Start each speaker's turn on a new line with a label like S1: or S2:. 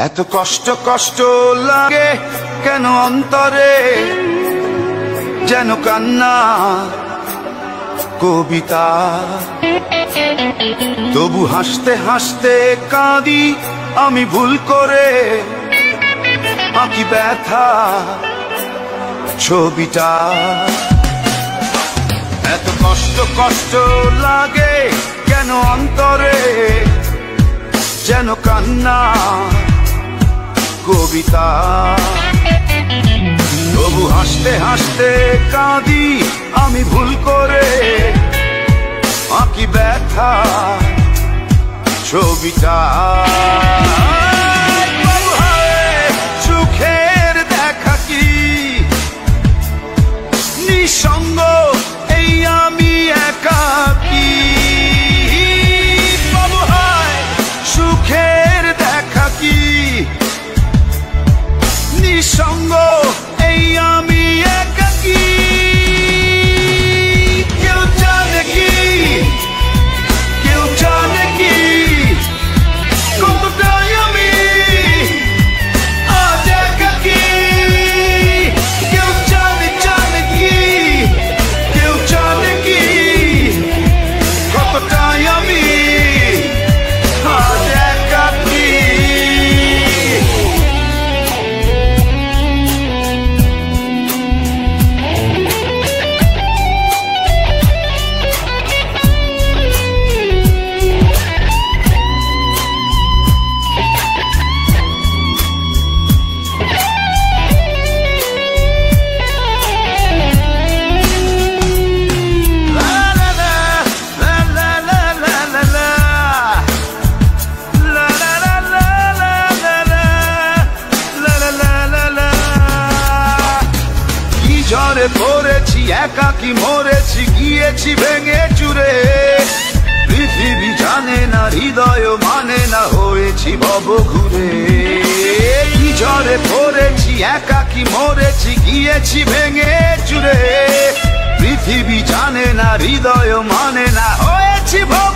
S1: এত কষ্ট কষ্ট লাগে কেন অন্তরে, যেন কান্না কবিতা। তবু হাসতে হাসতে কাঁদি আমি ভুল করে, আঁকি ব্যথা ছবিটা। এত কষ্ট কষ্ট লাগে কেন অন্তরে, যেন কান্না কবিতা। তবু হাসতে হাসতে কাঁদি আমি ভুল করে, আঁকি ব্যথা ছবিটা। সুখের দেখা কি নিঃসঙ্গ এই আমি একাকী। বাবু হায় সুখের দেখা কি নিঃসঙ্গ এই আমি একাকী। কেউ জানে কি, কেউ জানে কি কতটাই আমি আজ একাকী। কেউ জানে জানে কি, কেউ জানে কি কতটাই আমি আজ একাকী। ঝড়ে পড়েছি একাকী মরেছি গিয়েছি ভেঙে চুরে। পৃথিবী জানে না হৃদয় মানে না হয়েছি ভব ঘুরে। কি ঝড়ে পড়েছি একাকী মরেছি গিয়েছি ভেঙে চুরে। পৃথিবী জানে না হৃদয় মানে না হয়েছি ভব